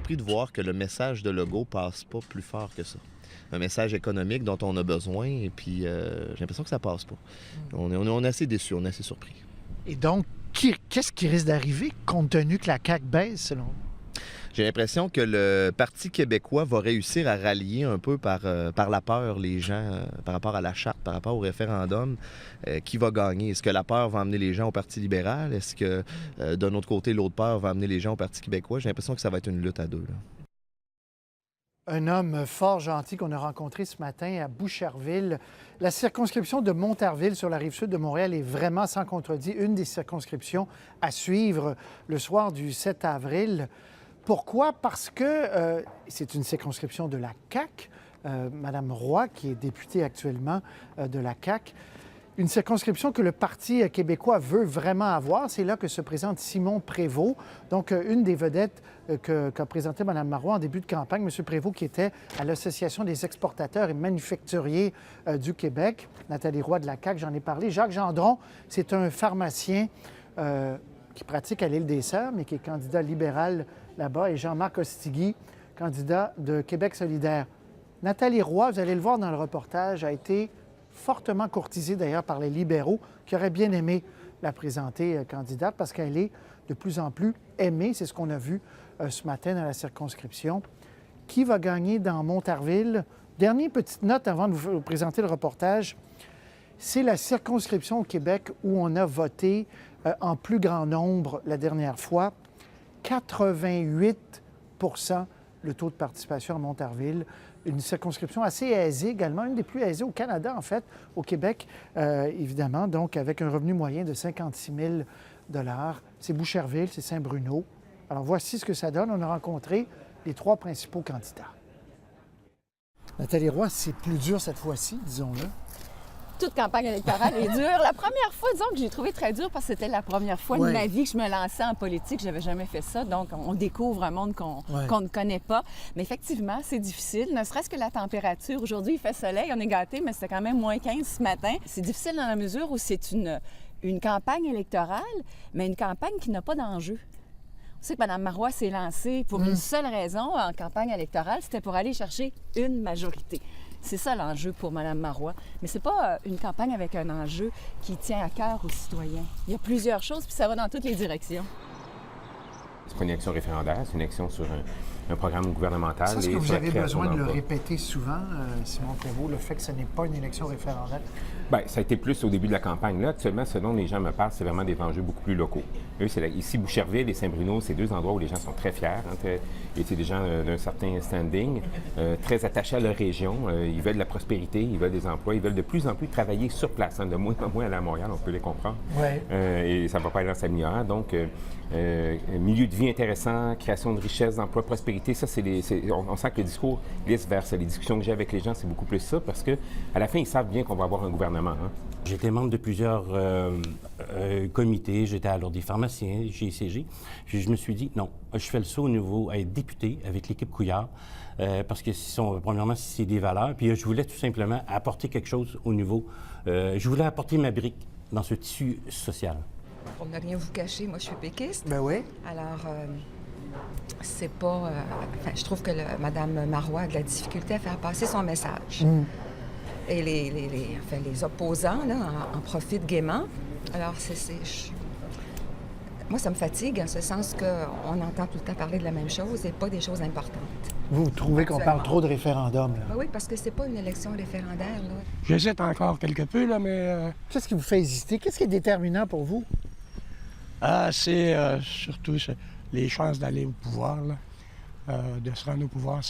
surpris de voir que le message de Legault passe pas plus fort que ça. Un message économique dont on a besoin, et puis j'ai l'impression que ça passe pas. On est assez déçus, on est assez surpris. Et donc, qu'est-ce qui risque d'arriver compte tenu que la CAQ baisse, selon vous? J'ai l'impression que le Parti québécois va réussir à rallier un peu par la peur les gens par rapport à la charte, par rapport au référendum. Qui va gagner? Est-ce que la peur va amener les gens au Parti libéral? Est-ce que, d'un autre côté, l'autre peur va amener les gens au Parti québécois? J'ai l'impression que ça va être une lutte à deux, là. Un homme fort gentil qu'on a rencontré ce matin à Boucherville. La circonscription de Montarville sur la rive sud de Montréal est vraiment, sans contredit, une des circonscriptions à suivre le soir du 7 avril. Pourquoi? Parce que c'est une circonscription de la CAQ. Madame Roy, qui est députée actuellement de la CAQ. Une circonscription que le Parti québécois veut vraiment avoir. C'est là que se présente Simon Prévost, donc une des vedettes qu'a présenté Mme Marois en début de campagne. M. Prévost, qui était à l'Association des exportateurs et manufacturiers du Québec. Nathalie Roy de la CAQ, j'en ai parlé. Jacques Gendron, c'est un pharmacien qui pratique à l'Île-des-Sœurs, mais qui est candidat libéral là-bas. Et Jean-Marc Ostigui, candidat de Québec solidaire. Nathalie Roy, vous allez le voir dans le reportage, a été fortement courtisée d'ailleurs par les libéraux qui auraient bien aimé la présenter candidate parce qu'elle est de plus en plus aimée. C'est ce qu'on a vu ce matin dans la circonscription. Qui va gagner dans Montarville? Dernière petite note avant de vous présenter le reportage. C'est la circonscription au Québec où on a voté en plus grand nombre la dernière fois. 88 le taux de participation à Montarville. Une circonscription assez aisée également, une des plus aisées au Canada, en fait, au Québec, évidemment, donc avec un revenu moyen de 56 000 $. C'est Boucherville, c'est Saint-Bruno. Alors, voici ce que ça donne. On a rencontré les trois principaux candidats. Nathalie Roy, c'est plus dur cette fois-ci, disons-le. Toute campagne électorale est dure. La première fois, disons que j'ai trouvé très dur parce que c'était la première fois de ma vie que je me lançais en politique. Je n'avais jamais fait ça. Donc, on découvre un monde qu'on ne connaît pas. Mais effectivement, c'est difficile. Ne serait-ce que la température. Aujourd'hui, il fait soleil, on est gâtés, mais c'était quand même moins 15 ce matin. C'est difficile dans la mesure où c'est une campagne électorale, mais une campagne qui n'a pas d'enjeu. On sait que Mme Marois s'est lancée pour une seule raison en campagne électorale, c'était pour aller chercher une majorité. C'est ça l'enjeu pour Mme Marois. Mais c'est pas une campagne avec un enjeu qui tient à cœur aux citoyens. Il y a plusieurs choses, puis ça va dans toutes les directions. C'est pas une élection référendaire, c'est une élection sur un programme gouvernemental. Est-ce que vous avez besoin de le répéter souvent, Simon Prévost, le fait que ce n'est pas une élection référendaire? Bien, ça a été plus au début de la campagne. Là, actuellement, ce dont les gens me parlent, c'est vraiment des enjeux beaucoup plus locaux. Eux, ici, Boucherville et Saint-Bruno, c'est deux endroits où les gens sont très fiers. Et c'est des gens d'un certain standing, très attachés à leur région. Ils veulent de la prospérité, ils veulent des emplois, ils veulent de plus en plus travailler sur place. De moins en moins aller à Montréal, on peut les comprendre. Et ça ne va pas aller en s'améliorant. Donc, milieu de vie intéressant, création de richesse, d'emplois, prospérité, ça, on sent que le discours glisse vers ça. Les discussions que j'ai avec les gens, c'est beaucoup plus ça, parce qu'à la fin, ils savent bien qu'on va avoir un gouvernement. J'étais membre de plusieurs comités, j'étais à l'Ordre des pharmaciens, GCG. Je me suis dit, non, je fais le saut au niveau à être député avec l'équipe Couillard, parce que premièrement, c'est des valeurs, puis je voulais tout simplement apporter quelque chose au niveau... je voulais apporter ma brique dans ce tissu social. Pour ne rien vous cacher, moi, je suis péquiste. Ben oui. Alors, c'est pas... je trouve que Mme Marois a de la difficulté à faire passer son message. Et les opposants là, en profitent gaiement. Alors, moi, ça me fatigue en ce sens qu'on entend tout le temps parler de la même chose et pas des choses importantes. Vous trouvez qu'on parle trop de référendum, là? Ben oui, parce que c'est pas une élection référendaire, là. J'hésite encore quelque peu, là, mais... Qu'est-ce qui vous fait hésiter? Qu'est-ce qui est déterminant pour vous? C'est surtout les chances d'aller au pouvoir, là. De se rendre au pouvoir,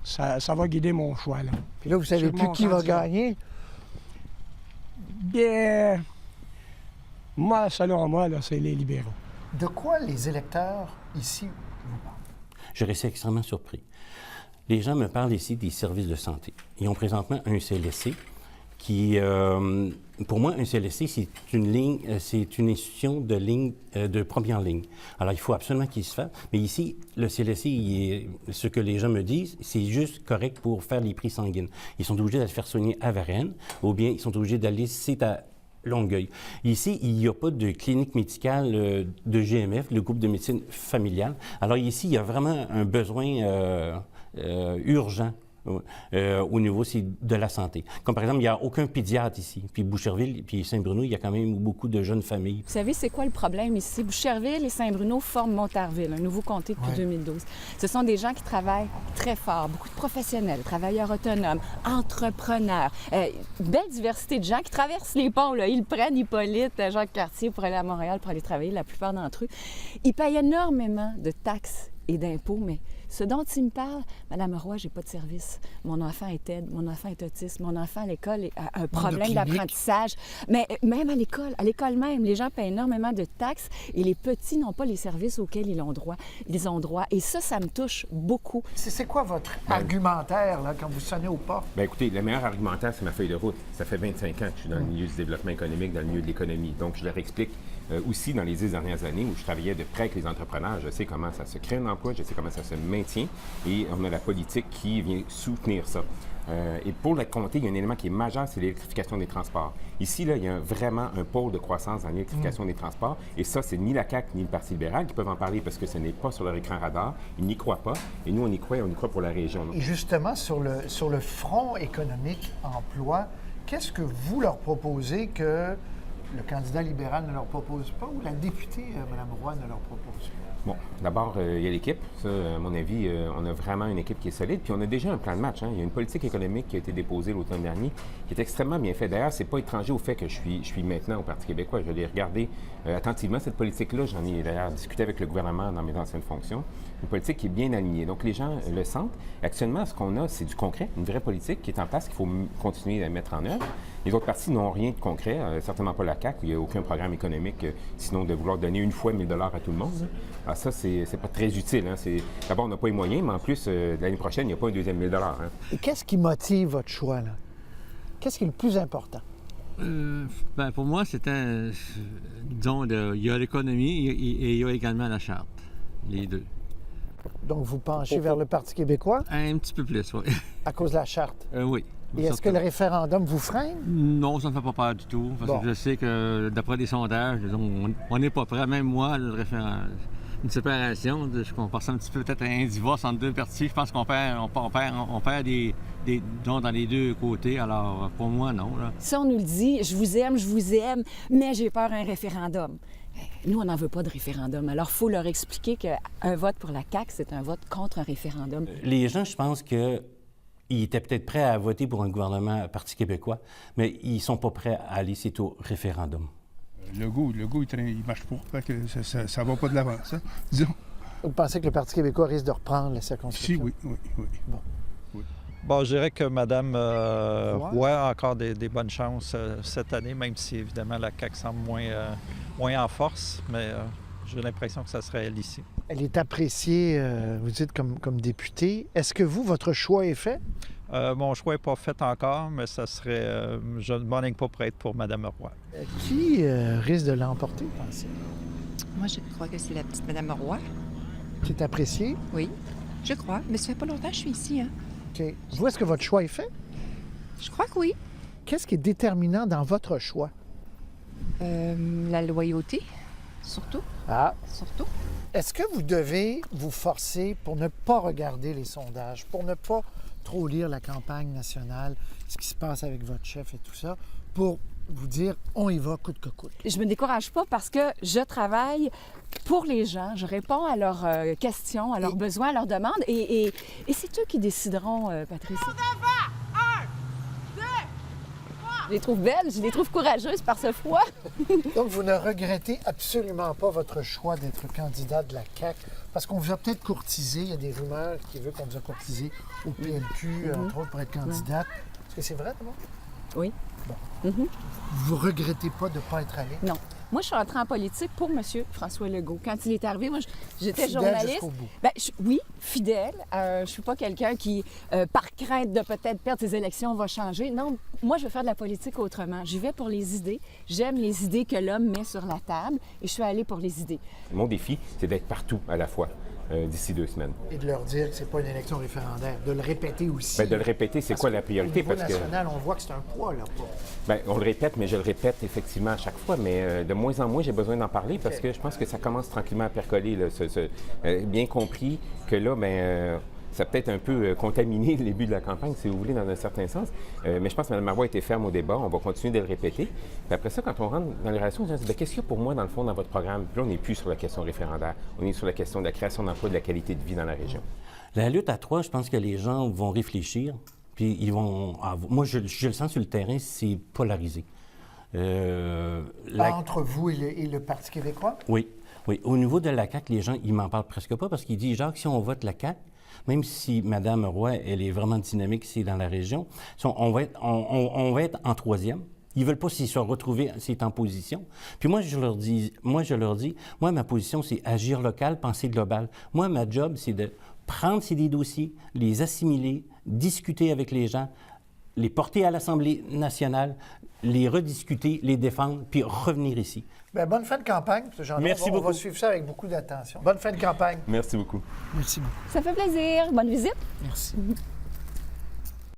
ça va guider mon choix, là. Puis là, vous savez plus qui va gagner? Bien... Moi, selon moi, là, c'est les libéraux. De quoi les électeurs ici vous parlent? Je restais extrêmement surpris. Les gens me parlent ici des services de santé. Ils ont présentement un CLSC qui, pour moi, un CLSC, c'est une institution de première ligne. Alors, il faut absolument qu'il se fasse. Mais ici, le CLSC, ce que les gens me disent, c'est juste correct pour faire les prix sanguines. Ils sont obligés d'aller faire soigner à Varennes, ou bien ils sont obligés d'aller, Longueuil. Ici, il n'y a pas de clinique médicale de GMF, le groupe de médecine familiale. Alors ici, il y a vraiment un besoin urgent au niveau de la santé. Comme par exemple, il n'y a aucun pédiatre ici. Puis Boucherville, puis Saint-Bruno, il y a quand même beaucoup de jeunes familles. Vous savez, c'est quoi le problème ici? Boucherville et Saint-Bruno forment Montarville, un nouveau comté depuis 2012. Ce sont des gens qui travaillent très fort, beaucoup de professionnels, travailleurs autonomes, entrepreneurs, belle diversité de gens qui traversent les ponts. Là. Ils prennent Hippolyte, Jacques-Cartier pour aller à Montréal pour aller travailler, la plupart d'entre eux. Ils payent énormément de taxes et d'impôts, mais ce dont il me parle, Madame Roy, j'ai pas de service. Mon enfant est aide, mon enfant est autiste, mon enfant à l'école a un problème d'apprentissage. Mais même à l'école même, les gens paient énormément de taxes et les petits n'ont pas les services auxquels ils ont droit. Et ça me touche beaucoup. C'est quoi votre argumentaire là, quand vous sonnez aux portes? Bien, écoutez, le meilleur argumentaire, c'est ma feuille de route. Ça fait 25 ans que je suis dans le milieu du développement économique, dans le milieu de l'économie. Donc, je leur explique aussi dans les 10 dernières années où je travaillais de près avec les entrepreneurs, je sais comment ça se crée un emploi, je sais comment ça se maintient et on a la politique qui vient soutenir ça. Et pour le comté, il y a un élément qui est majeur, c'est l'électrification des transports. Ici, là, il y a vraiment un pôle de croissance dans l'électrification des transports et ça, c'est ni la CAQ ni le Parti libéral qui peuvent en parler parce que ce n'est pas sur leur écran radar. Ils n'y croient pas et nous, on y croit pour la région. Et justement, sur le front économique, emploi, qu'est-ce que vous leur proposez que le candidat libéral ne leur propose pas ou la députée, Mme Roy, ne leur propose pas? Bon, d'abord, il y a l'équipe. Ça, à mon avis, on a vraiment une équipe qui est solide. Puis on a déjà un plan de match. Hein. Il y a une politique économique qui a été déposée l'automne dernier, qui est extrêmement bien faite. D'ailleurs, c'est pas étranger au fait que je suis maintenant au Parti québécois. Je l'ai regardé attentivement, cette politique-là. J'en ai d'ailleurs discuté avec le gouvernement dans mes anciennes fonctions. Une politique qui est bien alignée. Donc, les gens le sentent. Actuellement, ce qu'on a, c'est du concret, une vraie politique qui est en place, qu'il faut continuer à mettre en œuvre. Les autres partis n'ont rien de concret, certainement pas la CAQ. Il n'y a aucun programme économique, sinon de vouloir donner une fois 1 000 $ à tout le monde. Alors ça, c'est pas très utile. Hein. D'abord, on n'a pas les moyens, mais en plus, l'année prochaine, il n'y a pas un deuxième 1 000 $. Hein. Et qu'est-ce qui motive votre choix, là? Qu'est-ce qui est le plus important? Bien, pour moi, c'était, disons, il y a l'économie et il y a également la charte, les deux. Donc, vous penchez vers le Parti québécois? Un petit peu plus, oui. À cause de la charte? Oui. Et est-ce que le référendum vous freine? Non, ça ne me fait pas peur du tout. Parce que je sais que, d'après les sondages, on n'est pas prêt. Même moi, le référendum, une séparation, on pense un petit peu peut-être à un divorce entre deux partis. Je pense qu'on perd dans les deux côtés. Alors, pour moi, non. Là. Si on nous le dit, je vous aime, mais j'ai peur d'un référendum. Nous, on n'en veut pas de référendum. Alors, il faut leur expliquer qu'un vote pour la CAQ, c'est un vote contre un référendum. Les gens, je pense qu'ils étaient peut-être prêts à voter pour un gouvernement Parti québécois, mais ils ne sont pas prêts à aller au référendum. Le goût, il marche pas. Ça va pas de l'avant, ça. Disons. Vous pensez que le Parti québécois risque de reprendre la circonscription? Si, oui. Bon. Bon, je dirais que Mme Roy a encore des bonnes chances cette année, même si, évidemment, la CAQ semble moins en force, mais j'ai l'impression que ça serait elle ici. Elle est appréciée, vous dites, comme députée. Est-ce que votre choix est fait? Mon choix n'est pas fait encore, mais ça serait... je ne m'enligne pas pour être pour Mme Roy. Qui risque de l'emporter, pensez? Moi, je crois que c'est la petite Mme Roy. Qui est appréciée? Oui, je crois. Mais ça fait pas longtemps que je suis ici, hein. OK. Vous, est-ce que votre choix est fait? Je crois que oui. Qu'est-ce qui est déterminant dans votre choix? La loyauté, surtout. Ah! Surtout. Est-ce que vous devez vous forcer pour ne pas regarder les sondages, pour ne pas trop lire la campagne nationale, ce qui se passe avec votre chef et tout ça, pour vous dire on y va coûte que coûte? Je me décourage pas parce que je travaille pour les gens, je réponds à leurs questions, à leurs besoins, à leurs demandes, et c'est eux qui décideront, Patricia. Je les trouve belles, je les trouve courageuses par ce froid. Donc, vous ne regrettez absolument pas votre choix d'être candidat de la CAQ, parce qu'on vous a peut-être courtisé, il y a des rumeurs qui veulent qu'on vous a courtisé au PLQ, entre autres, pour être candidate. Est-ce que c'est vrai, d'abord? Oui. Bon. Vous regrettez pas de ne pas être allé? Non. Moi, je suis entrée en politique pour M. François Legault. Quand il est arrivé, moi, j'étais journaliste. Bien, oui, fidèle. Je ne suis pas quelqu'un qui, par crainte de peut-être perdre ses élections, va changer. Non, moi, je veux faire de la politique autrement. J'y vais pour les idées. J'aime les idées que l'homme met sur la table et je suis allée pour les idées. Mon défi, c'est d'être partout à la fois. d'ici 2 semaines. Et de leur dire que ce n'est pas une élection référendaire, de le répéter aussi. Bien, de le répéter, c'est quoi la priorité? Au niveau national, on voit que c'est un poids, là. Bien, on le répète, mais je le répète effectivement à chaque fois, mais de moins en moins, j'ai besoin d'en parler parce que je pense que ça commence tranquillement à percoler. Là, bien compris que là, bien, ça a peut-être un peu contaminé le début de la campagne, si vous voulez, dans un certain sens. Mais je pense que Mme Marois a été ferme au débat. On va continuer de le répéter. Puis après ça, quand on rentre dans les relations, on se dit, qu'est-ce qu'il y a pour moi, dans le fond, dans votre programme? Puis là, on n'est plus sur la question référendaire. On est sur la question de la création d'emplois et de la qualité de vie dans la région. La lutte à 3, je pense que les gens vont réfléchir. Puis ils vont... Moi, je le sens sur le terrain, c'est polarisé. Entre vous et le Parti québécois? Oui. Oui. Au niveau de la CAQ, les gens, ils m'en parlent presque pas parce qu'ils disent, Jacques, si on vote la CAQ, même si Mme Roy, elle est vraiment dynamique ici dans la région, on va être en 3e. Ils ne veulent pas s'y retrouver, c'est en position. Puis moi, je leur dis, ma position, c'est agir local, penser global. Moi, ma job, c'est de prendre ces dossiers, les assimiler, discuter avec les gens, les porter à l'Assemblée nationale, les rediscuter, les défendre, puis revenir ici. Bien, bonne fin de campagne. Merci beaucoup. On va suivre ça avec beaucoup d'attention. Bonne fin de campagne. Merci beaucoup. Merci beaucoup. Ça fait plaisir. Bonne visite. Merci.